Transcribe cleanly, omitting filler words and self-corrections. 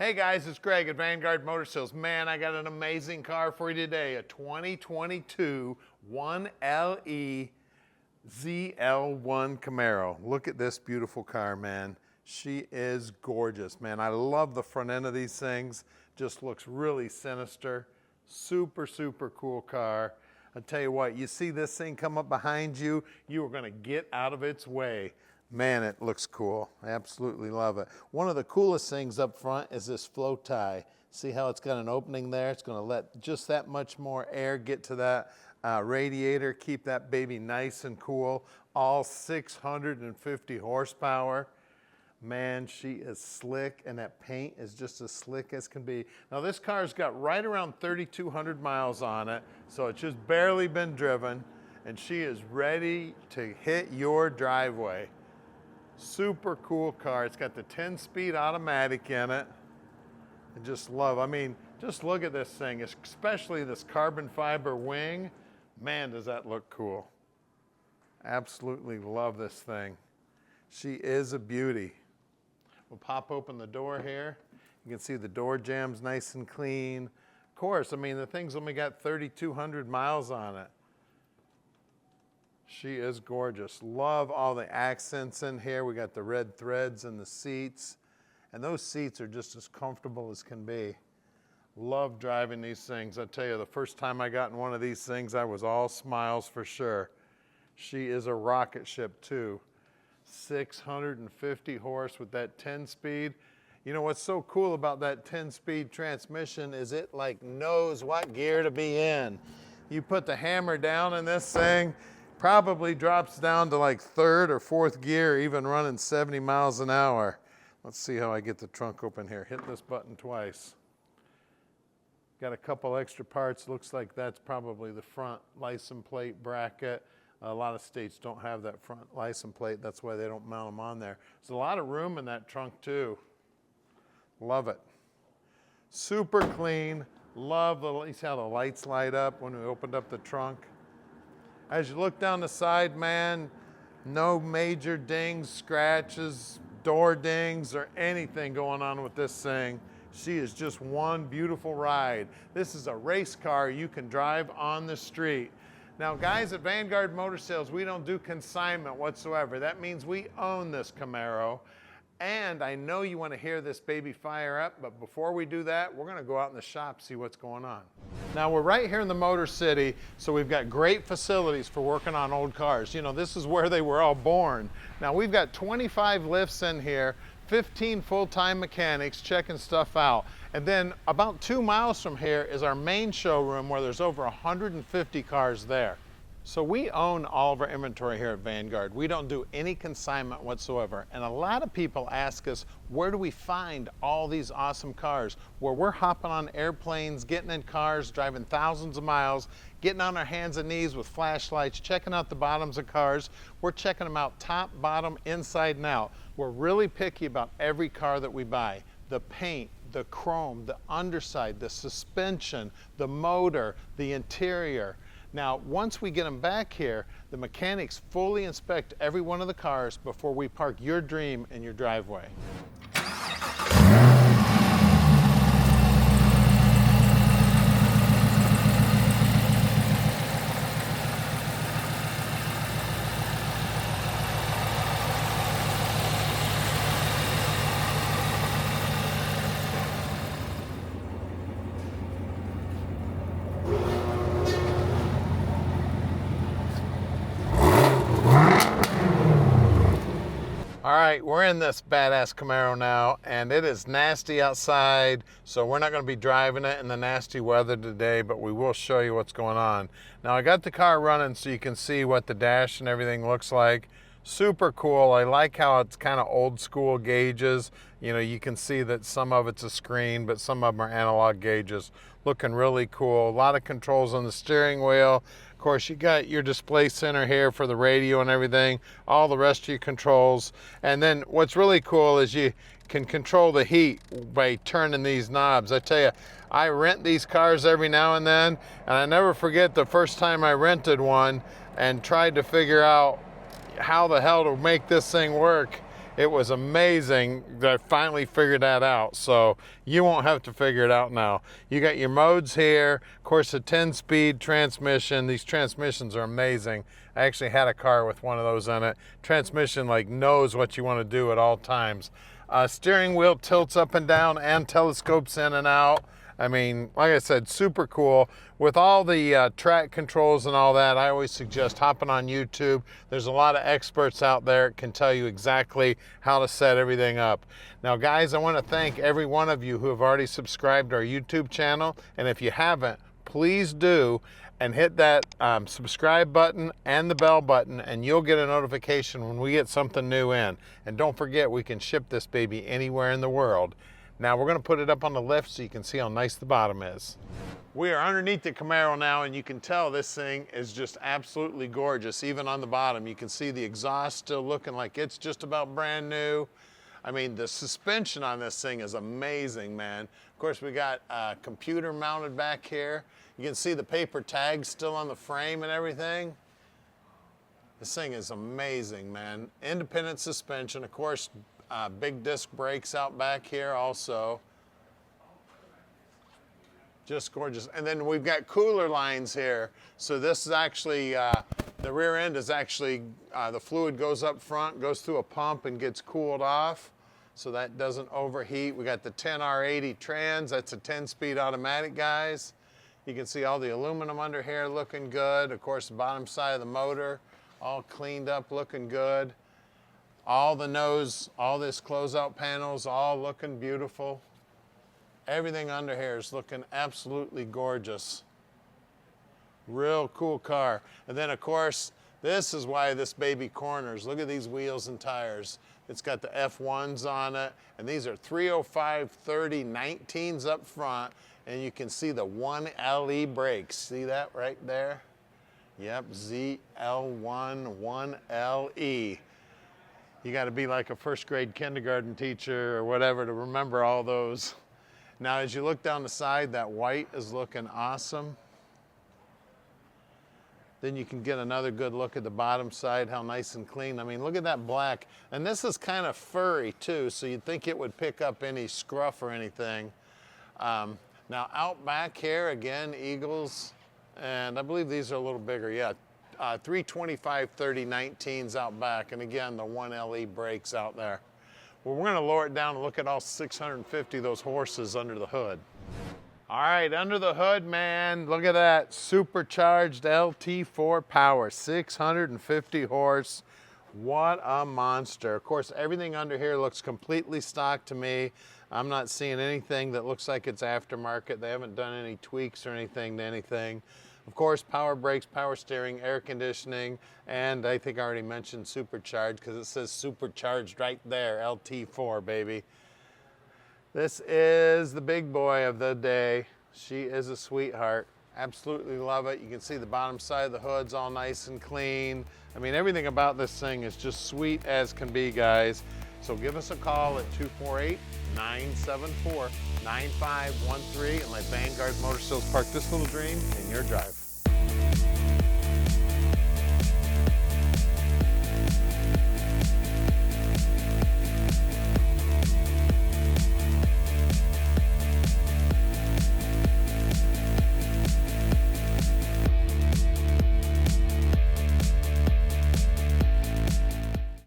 Hey guys, it's Greg at Vanguard Motor Sales. Man, I got an amazing car for you today, a 2022 1LE ZL1 Camaro. Look at this beautiful car, man. She is gorgeous, man. I love the front end of these things. Just looks really sinister. Super, super cool car. I'll tell you what, you see this thing come up behind you, you are gonna get out of its way. Man, it looks cool. I absolutely love it. One of the coolest things up front is this flow tie. See how it's got an opening there? It's gonna let just that much more air get to that radiator, keep that baby nice and cool. All 650 horsepower. Man, she is slick, and that paint is just as slick as can be. Now this car's got right around 3,200 miles on it, so it's just barely been driven, and she is ready to hit your driveway. Super cool car. It's got the 10-speed automatic in it. I just love, I mean, just look at this thing, especially this carbon fiber wing. Man, does that look cool. Absolutely love this thing. She is a beauty. We'll pop open the door here. You can see the door jambs nice and clean. Of course, I mean, the thing's only got 3,200 miles on it. She is gorgeous. Love all the accents in here. We got the red threads in the seats, and those seats are just as comfortable as can be. Love driving these things. I tell you, the first time I got in one of these things, I was all smiles for sure. She is a rocket ship too. 650 horse with that 10-speed. You know what's so cool about that 10-speed transmission is it like knows what gear to be in. You put the hammer down in this thing, probably drops down to like third or fourth gear, even running 70 miles an hour. Let's see how I get the trunk open here. Hit this button twice. Got a couple extra parts. Looks like that's probably the front license plate bracket. A lot of states don't have that front license plate. That's why they don't mount them on there. There's a lot of room in that trunk too. Love it. Super clean. Love how the lights light up when we opened up the trunk. As you look down the side, man, no major dings, scratches, door dings, or anything going on with this thing. She is just one beautiful ride. This is a race car you can drive on the street. Now, guys, at Vanguard Motor Sales, we don't do consignment whatsoever. That means we own this Camaro. And I know you want to hear this baby fire up, but before we do that, we're going to go out in the shop, see what's going on. Now, we're right here in the Motor City, so we've got great facilities for working on old cars. You know, this is where they were all born. Now, we've got 25 lifts in here, 15 full-time mechanics checking stuff out. And then about 2 miles from here is our main showroom where there's over 150 cars there. So we own all of our inventory here at Vanguard. We don't do any consignment whatsoever. And a lot of people ask us, where do we find all these awesome cars? Where we're hopping on airplanes, getting in cars, driving thousands of miles, getting on our hands and knees with flashlights, checking out the bottoms of cars. We're checking them out top, bottom, inside and out. We're really picky about every car that we buy. The paint, the chrome, the underside, the suspension, the motor, the interior. Now, once we get them back here, the mechanics fully inspect every one of the cars before we park your dream in your driveway. All right, we're in this badass Camaro now, and it is nasty outside, so we're not going to be driving it in the nasty weather today, but we will show you what's going on. Now, I got the car running so you can see what the dash and everything looks like. Super cool. I like how it's kind of old school gauges. You know, you can see that some of it's a screen, but some of them are analog gauges. Looking really cool. A lot of controls on the steering wheel. Of course, you got your display center here for the radio and everything, all the rest of your controls. And then what's really cool is you can control the heat by turning these knobs. I tell you, I rent these cars every now and then, and I never forget the first time I rented one and tried to figure out how the hell to make this thing work. It was amazing that I finally figured that out. So you won't have to figure it out now. You got your modes here. Of course, a 10-speed transmission. These transmissions are amazing. I actually had a car with one of those in it. Transmission like knows what you want to do at all times. Steering wheel tilts up and down and telescopes in and out. I mean, like I said, super cool. With all the track controls and all that, I always suggest hopping on YouTube. There's a lot of experts out there that can tell you exactly how to set everything up. Now, guys, I want to thank every one of you who have already subscribed to our YouTube channel. And if you haven't, please do, and hit that subscribe button and the bell button, and you'll get a notification when we get something new in. And don't forget, we can ship this baby anywhere in the world. Now we're going to put it up on the lift so you can see how nice the bottom is. We are underneath the Camaro now, and you can tell this thing is just absolutely gorgeous. Even on the bottom, you can see the exhaust still looking like it's just about brand new. I mean, the suspension on this thing is amazing, man. Of course, we got a computer mounted back here. You can see the paper tags still on the frame and everything. This thing is amazing, man. Independent suspension, of course. Big disc brakes out back here also. Just gorgeous. And then we've got cooler lines here. So this is actually, the rear end is actually, the fluid goes up front, goes through a pump and gets cooled off so that doesn't overheat. We got the 10R80 trans, that's a 10-speed automatic, guys. You can see all the aluminum under here looking good. Of course, the bottom side of the motor, all cleaned up, looking good. All the nose, all this closeout panels, all looking beautiful. Everything under here is looking absolutely gorgeous. Real cool car. And then of course, this is why this baby corners. Look at these wheels and tires. It's got the F1s on it, and these are 305/30/19s up front, and you can see the 1LE brakes. See that right there? Yep, ZL1 1LE. You got to be like a first grade kindergarten teacher or whatever to remember all those. Now, as you look down the side, that white is looking awesome. Then you can get another good look at the bottom side, how nice and clean. I mean, look at that black. And this is kind of furry too, so you'd think it would pick up any scruff or anything. Now, out back here, again, Eagles, and I believe these are a little bigger, yeah. 325/30/19s out back, and again, the 1LE brakes out there. Well, we're gonna lower it down and look at all 650 of those horses under the hood. All right, under the hood, man, look at that. Supercharged LT4 power, 650 horse. What a monster. Of course, everything under here looks completely stock to me. I'm not seeing anything that looks like it's aftermarket. They haven't done any tweaks or anything to anything. Of course, power brakes, power steering, air conditioning, and I think I already mentioned supercharged because it says supercharged right there, LT4, baby. This is the big boy of the day. She is a sweetheart. Absolutely love it. You can see the bottom side of the hood's all nice and clean. I mean, everything about this thing is just sweet as can be, guys. So give us a call at 248-974-9513 and let Vanguard Motor Sales park this little dream in your drive.